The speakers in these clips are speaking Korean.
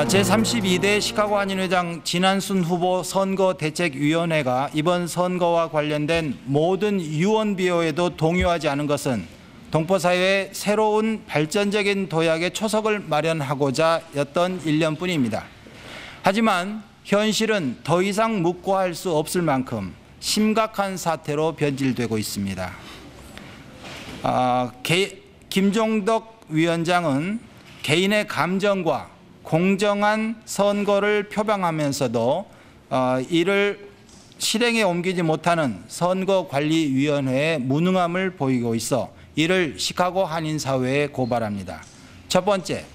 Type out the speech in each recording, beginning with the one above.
제32대 시카고 한인회장 진한순 후보 선거대책위원회가 이번 선거와 관련된 모든 유언 비어에도 동요하지 않은 것은 동포사회의 새로운 발전적인 도약의 초석을 마련하고자였던 일념뿐입니다. 하지만 현실은 더 이상 묵고할 수 없을 만큼 심각한 사태로 변질되고 있습니다. 김종덕 위원장은 개인의 감정과 공정한 선거를 표방하면서도 이를 실행에 옮기지 못하는 선거관리위원회의 무능함을 보이고 있어 이를 시카고 한인사회에 고발합니다. 첫 번째,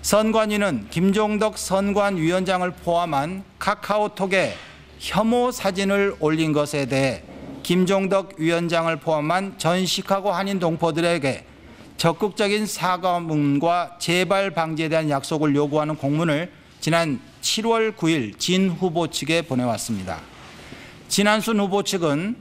선관위는 김종덕 선관위원장을 포함한 카카오톡에 혐오 사진을 올린 것에 대해 김종덕 위원장을 포함한 전 시카고 한인 동포들에게 적극적인 사과문과 재발 방지에 대한 약속을 요구하는 공문을 지난 7월 9일 진 후보 측에 보내왔습니다. 진한순 후보 측은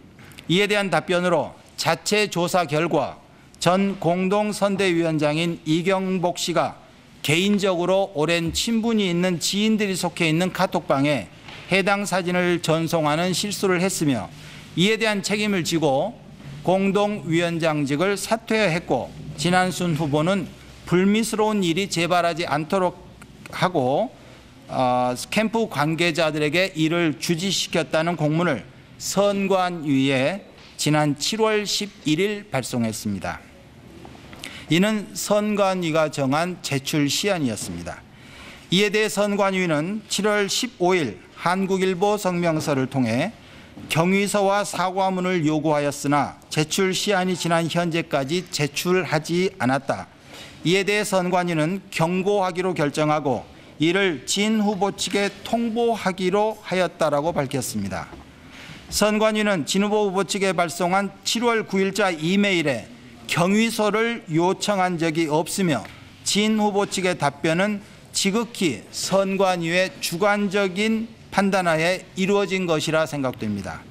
이에 대한 답변으로 자체 조사 결과 전 공동선대위원장인 이경복 씨가 개인적으로 오랜 친분이 있는 지인들이 속해 있는 카톡방에 해당 사진을 전송하는 실수를 했으며 이에 대한 책임을 지고 공동위원장직을 사퇴해야 했고 진한순 후보는 불미스러운 일이 재발하지 않도록 하고 캠프 관계자들에게 이를 주지시켰다는 공문을 선관위에 지난 7월 11일 발송했습니다. 이는 선관위가 정한 제출 시한이었습니다. 이에 대해 선관위는 7월 15일 한국일보 성명서를 통해 경위서와 사과문을 요구하였으나 제출 시한이 지난 현재까지 제출하지 않았다. 이에 대해 선관위는 경고하기로 결정하고 이를 진 후보 측에 통보하기로 하였다라고 밝혔습니다. 선관위는 진 후보 측에 발송한 7월 9일자 이메일에 경위서를 요청한 적이 없으며 진 후보 측의 답변은 지극히 선관위의 주관적인 판단하에 이루어진 것이라 생각됩니다.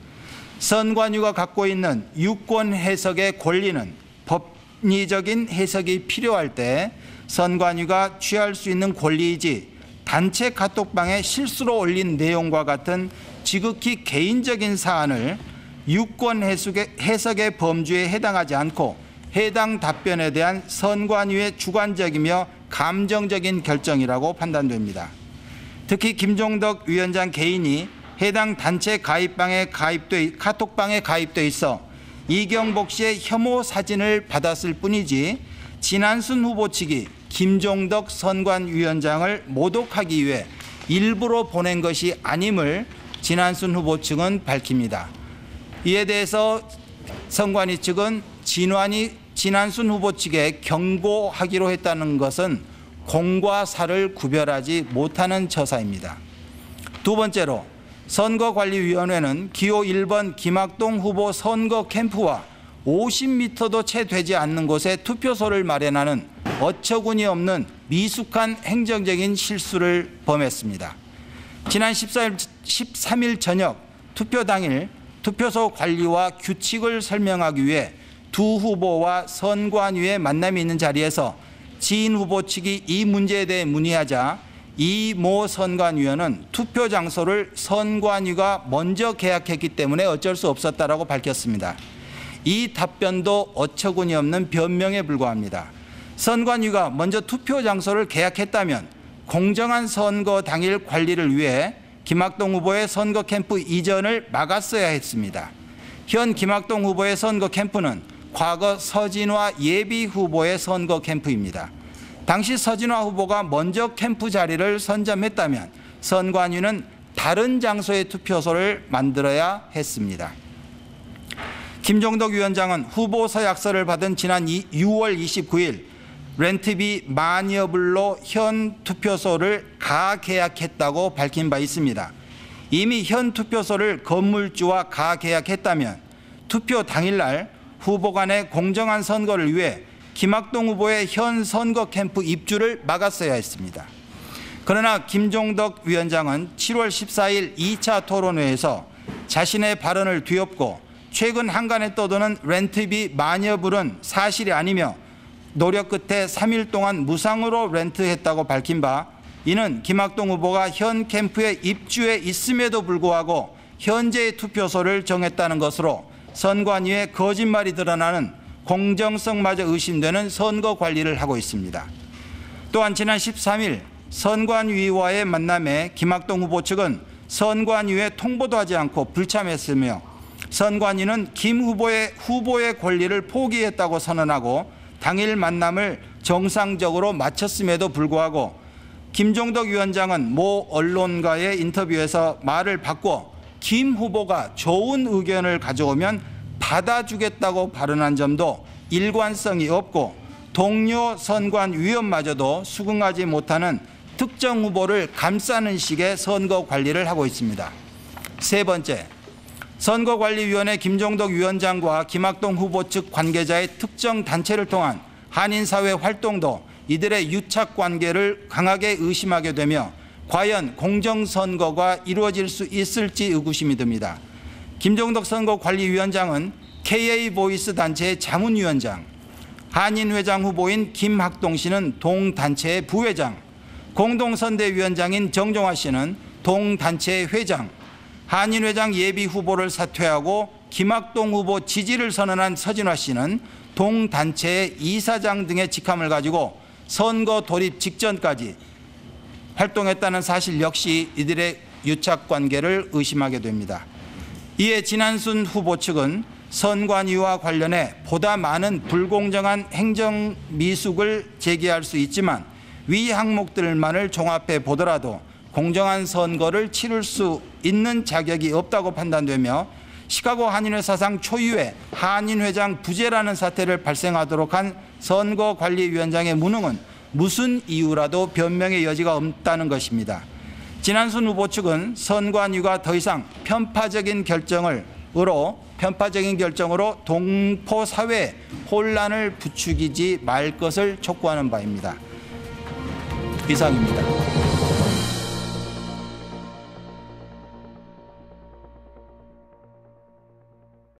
선관위가 갖고 있는 유권 해석의 권리는 법리적인 해석이 필요할 때 선관위가 취할 수 있는 권리이지 단체 카톡방에 실수로 올린 내용과 같은 지극히 개인적인 사안을 유권 해석의 범주에 해당하지 않고 해당 답변에 대한 선관위의 주관적이며 감정적인 결정이라고 판단됩니다. 특히 김종덕 위원장 개인이 해당 단체 카톡방에 가입돼 있어 이경복 씨의 혐오 사진을 받았을 뿐이지 진한순 후보 측이 김종덕 선관위원장을 모독하기 위해 일부러 보낸 것이 아님을 진한순 후보 측은 밝힙니다. 이에 대해서 선관위 측은 진한순 후보 측에 경고하기로 했다는 것은 공과 사를 구별하지 못하는 처사입니다. 두 번째로 선거관리위원회는 기호 1번 김학동 후보 선거 캠프와 50m도 채 되지 않는 곳에 투표소를 마련하는 어처구니 없는 미숙한 행정적인 실수를 범했습니다. 지난 13일 저녁 투표 당일 투표소 관리와 규칙을 설명하기 위해 두 후보와 선관위의 만남이 있는 자리에서 진 후보 측이 이 문제에 대해 문의하자 이 모 선관위원은 투표 장소를 선관위가 먼저 계약했기 때문에 어쩔 수 없었다라고 밝혔습니다. 이 답변도 어처구니 없는 변명에 불과합니다. 선관위가 먼저 투표 장소를 계약했다면 공정한 선거 당일 관리를 위해 김학동 후보의 선거 캠프 이전을 막았어야 했습니다. 현 김학동 후보의 선거 캠프는 과거 서진화 예비 후보의 선거 캠프입니다. 당시 서진화 후보가 먼저 캠프 자리를 선점했다면 선관위는 다른 장소의 투표소를 만들어야 했습니다. 김종덕 위원장은 후보 서약서를 받은 지난 6월 29일 렌트비 만여 불로 현 투표소를 가계약했다고 밝힌 바 있습니다. 이미 현 투표소를 건물주와 가계약했다면 투표 당일날 후보 간의 공정한 선거를 위해 김학동 후보의 현 선거 캠프 입주를 막았어야 했습니다. 그러나 김종덕 위원장은 7월 14일 2차 토론회에서 자신의 발언을 뒤엎고 최근 한간에 떠도는 렌트비 만여 불은 사실이 아니며 노력 끝에 3일 동안 무상으로 렌트했다고 밝힌 바 이는 김학동 후보가 현 캠프에 입주해 있음에도 불구하고 현재의 투표소를 정했다는 것으로 선관위의 거짓말이 드러나는 공정성마저 의심되는 선거 관리를 하고 있습니다. 또한 지난 13일 선관위와의 만남에 김학동 후보 측은 선관위에 통보도 하지 않고 불참했으며 선관위는 김 후보의 권리를 포기했다고 선언하고 당일 만남을 정상적으로 마쳤음에도 불구하고 김종덕 위원장은 모 언론과의 인터뷰에서 말을 바꿔 김 후보가 좋은 의견을 가져오면 받아주겠다고 발언한 점도 일관성이 없고 동료 선관위원마저도 수긍하지 못하는 특정 후보를 감싸는 식의 선거 관리를 하고 있습니다. 세 번째, 선거관리위원회 김종덕 위원장과 김학동 후보 측 관계자의 특정 단체를 통한 한인사회 활동도 이들의 유착 관계를 강하게 의심하게 되며 과연 공정선거가 이루어질 수 있을지 의구심이 듭니다. 김종덕 선거관리위원장은 KA보이스 단체의 자문위원장, 한인회장 후보인 김학동 씨는 동단체의 부회장, 공동선대위원장인 정종화 씨는 동단체의 회장, 한인회장 예비 후보를 사퇴하고 김학동 후보 지지를 선언한 서진화 씨는 동단체의 이사장 등의 직함을 가지고 선거 돌입 직전까지 활동했다는 사실 역시 이들의 유착관계를 의심하게 됩니다. 이에 진한순 후보 측은 선관위와 관련해 보다 많은 불공정한 행정미숙을 제기할 수 있지만 위 항목들만을 종합해 보더라도 공정한 선거를 치를 수 있는 자격이 없다고 판단되며 시카고 한인회 사상 초유의 한인회장 부재라는 사태를 발생하도록 한 선거관리위원장의 무능은 무슨 이유라도 변명의 여지가 없다는 것입니다. 진한순 후보 측은 선관위가 더 이상 편파적인 결정으로 동포 사회에 혼란을 부추기지 말 것을 촉구하는 바입니다. 이상입니다.